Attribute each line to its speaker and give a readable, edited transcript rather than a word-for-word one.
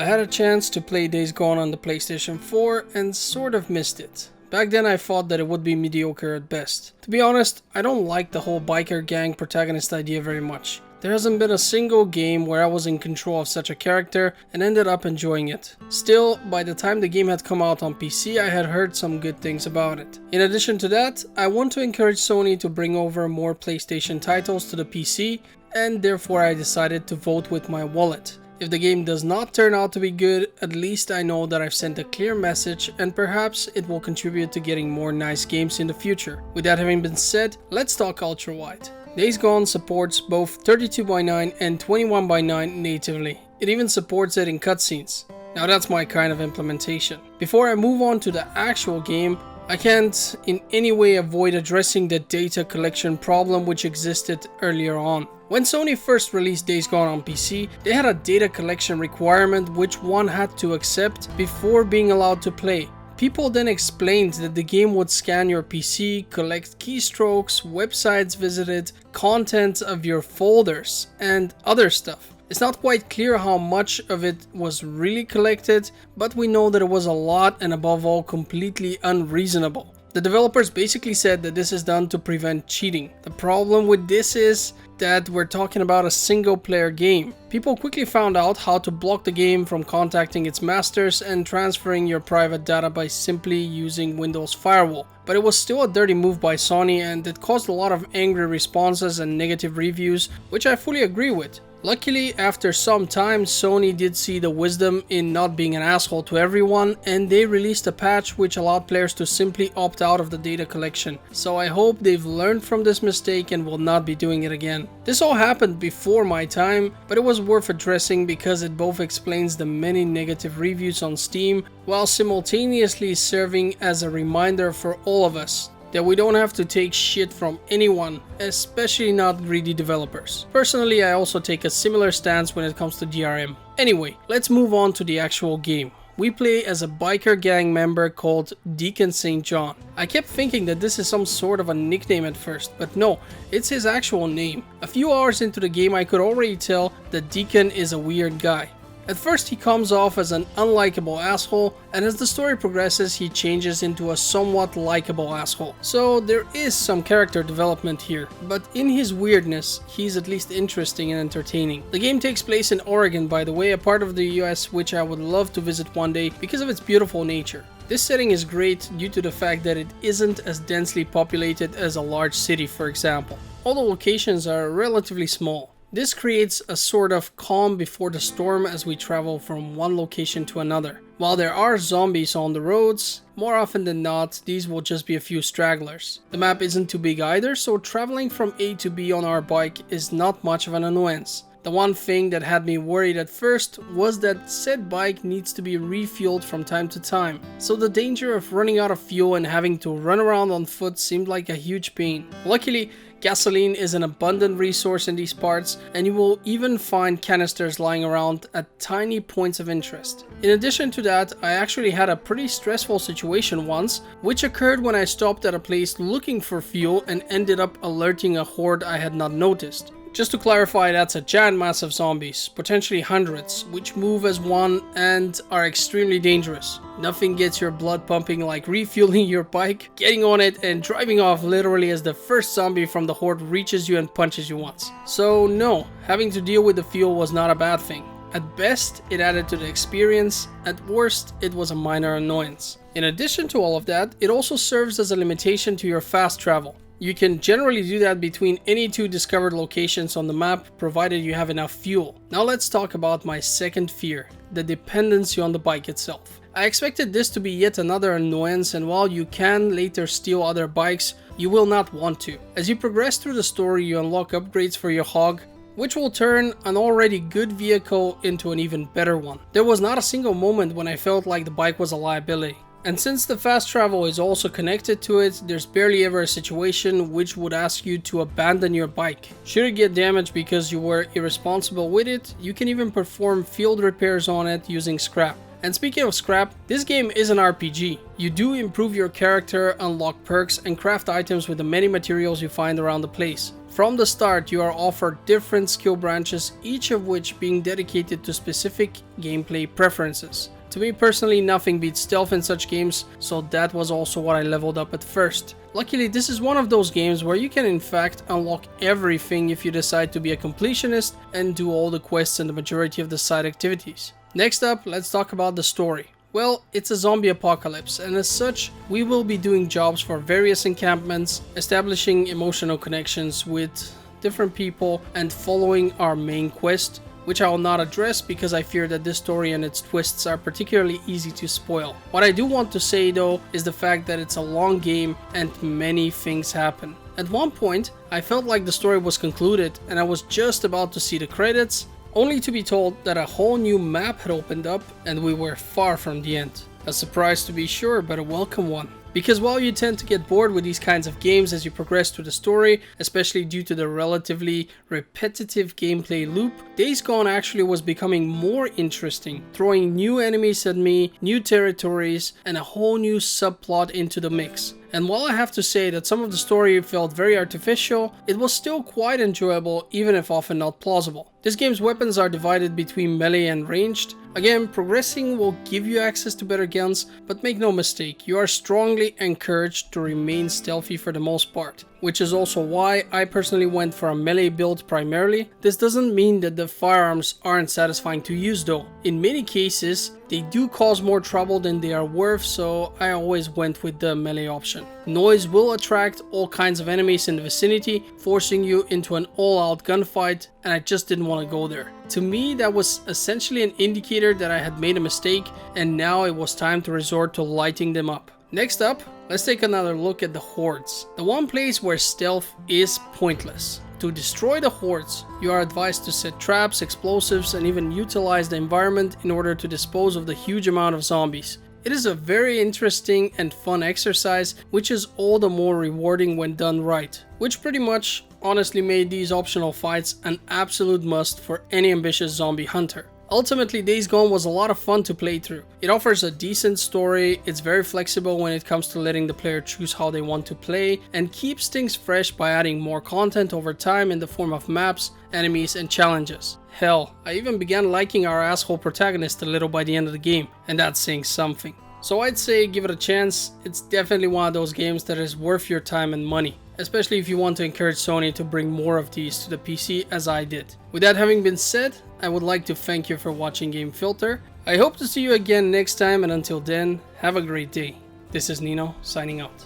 Speaker 1: I had a chance to play Days Gone on the PlayStation 4 and sort of missed it. Back then I thought that it would be mediocre at best. To be honest, I don't like the whole biker gang protagonist idea very much. There hasn't been a single game where I was in control of such a character and ended up enjoying it. Still, by the time the game had come out on PC, I had heard some good things about it. In addition to that, I want to encourage Sony to bring over more PlayStation titles to the PC, and therefore I decided to vote with my wallet. If the game does not turn out to be good, at least I know that I've sent a clear message and perhaps it will contribute to getting more nice games in the future. With that having been said, let's talk Ultrawide. Days Gone supports both 32:9 and 21:9 natively. It even supports it in cutscenes. Now that's my kind of implementation. Before I move on to the actual game, I can't in any way avoid addressing the data collection problem which existed earlier on. When Sony first released Days Gone on PC, they had a data collection requirement which one had to accept before being allowed to play. People then explained that the game would scan your PC, collect keystrokes, websites visited, content of your folders, and other stuff. It's not quite clear how much of it was really collected, but we know that it was a lot and above all completely unreasonable. The developers basically said that this is done to prevent cheating. The problem with this is that we're talking about a single player game. People quickly found out how to block the game from contacting its masters and transferring your private data by simply using Windows Firewall. But it was still a dirty move by Sony and it caused a lot of angry responses and negative reviews, which I fully agree with. Luckily, after some time, Sony did see the wisdom in not being an asshole to everyone, and they released a patch which allowed players to simply opt out of the data collection. So I hope they've learned from this mistake and will not be doing it again. This all happened before my time, but it was worth addressing because it both explains the many negative reviews on Steam, while simultaneously serving as a reminder for all of us that we don't have to take shit from anyone, especially not greedy developers. Personally, I also take a similar stance when it comes to DRM. Anyway, let's move on to the actual game. We play as a biker gang member called Deacon St. John. I kept thinking that this is some sort of a nickname at first, but no, it's his actual name. A few hours into the game I could already tell that Deacon is a weird guy. At first he comes off as an unlikable asshole, and as the story progresses he changes into a somewhat likable asshole. So there is some character development here, but in his weirdness, he's at least interesting and entertaining. The game takes place in Oregon, by the way, a part of the US which I would love to visit one day because of its beautiful nature. This setting is great due to the fact that it isn't as densely populated as a large city, for example. All the locations are relatively small. This creates a sort of calm before the storm as we travel from one location to another. While there are zombies on the roads, more often than not, these will just be a few stragglers. The map isn't too big either, so traveling from A to B on our bike is not much of an annoyance. The one thing that had me worried at first was that said bike needs to be refueled from time to time, so the danger of running out of fuel and having to run around on foot seemed like a huge pain. Luckily, gasoline is an abundant resource in these parts, and you will even find canisters lying around at tiny points of interest. In addition to that, I actually had a pretty stressful situation once, which occurred when I stopped at a place looking for fuel and ended up alerting a horde I had not noticed. Just to clarify, that's a giant mass of zombies, potentially hundreds, which move as one and are extremely dangerous. Nothing gets your blood pumping like refueling your bike, getting on it and driving off literally as the first zombie from the horde reaches you and punches you once. So no, having to deal with the fuel was not a bad thing. At best, it added to the experience, at worst, it was a minor annoyance. In addition to all of that, it also serves as a limitation to your fast travel. You can generally do that between any two discovered locations on the map, provided you have enough fuel. Now let's talk about my second fear, the dependency on the bike itself. I expected this to be yet another annoyance, and while you can later steal other bikes, you will not want to. As you progress through the story, you unlock upgrades for your hog, which will turn an already good vehicle into an even better one. There was not a single moment when I felt like the bike was a liability. And since the fast travel is also connected to it, there's barely ever a situation which would ask you to abandon your bike. Should it get damaged because you were irresponsible with it, you can even perform field repairs on it using scrap. And speaking of scrap, this game is an RPG. You do improve your character, unlock perks, and craft items with the many materials you find around the place. From the start, you are offered different skill branches, each of which being dedicated to specific gameplay preferences. To me personally, nothing beats stealth in such games, so that was also what I leveled up at first. Luckily, this is one of those games where you can in fact unlock everything if you decide to be a completionist and do all the quests and the majority of the side activities. Next up, let's talk about the story. Well, it's a zombie apocalypse, and as such, we will be doing jobs for various encampments, establishing emotional connections with different people, and following our main quest, which I will not address because I fear that this story and its twists are particularly easy to spoil. What I do want to say though is the fact that it's a long game and many things happen. At one point, I felt like the story was concluded and I was just about to see the credits, only to be told that a whole new map had opened up and we were far from the end. A surprise to be sure, but a welcome one. Because while you tend to get bored with these kinds of games as you progress through the story, especially due to the relatively repetitive gameplay loop, Days Gone actually was becoming more interesting, throwing new enemies at me, new territories, and a whole new subplot into the mix. And while I have to say that some of the story felt very artificial, it was still quite enjoyable, even if often not plausible. This game's weapons are divided between melee and ranged. Again, progressing will give you access to better guns, but make no mistake, you are strongly encouraged to remain stealthy for the most part. Which is also why I personally went for a melee build primarily. This doesn't mean that the firearms aren't satisfying to use though. In many cases, they do cause more trouble than they are worth, so I always went with the melee option. Noise will attract all kinds of enemies in the vicinity, forcing you into an all-out gunfight, and I just didn't want to go there. To me, that was essentially an indicator that I had made a mistake, and now it was time to resort to lighting them up. Next up, let's take another look at the hordes, the one place where stealth is pointless. To destroy the hordes, you are advised to set traps, explosives, and even utilize the environment in order to dispose of the huge amount of zombies. It is a very interesting and fun exercise, which is all the more rewarding when done right, which pretty much honestly made these optional fights an absolute must for any ambitious zombie hunter. Ultimately, Days Gone was a lot of fun to play through. It offers a decent story, it's very flexible when it comes to letting the player choose how they want to play, and keeps things fresh by adding more content over time in the form of maps, enemies, and challenges. Hell, I even began liking our asshole protagonist a little by the end of the game, and that's saying something. So I'd say give it a chance. It's definitely one of those games that is worth your time and money, especially if you want to encourage Sony to bring more of these to the PC as I did. With that having been said, I would like to thank you for watching Game Filter. I hope to see you again next time, and until then, have a great day. This is Nino, signing out.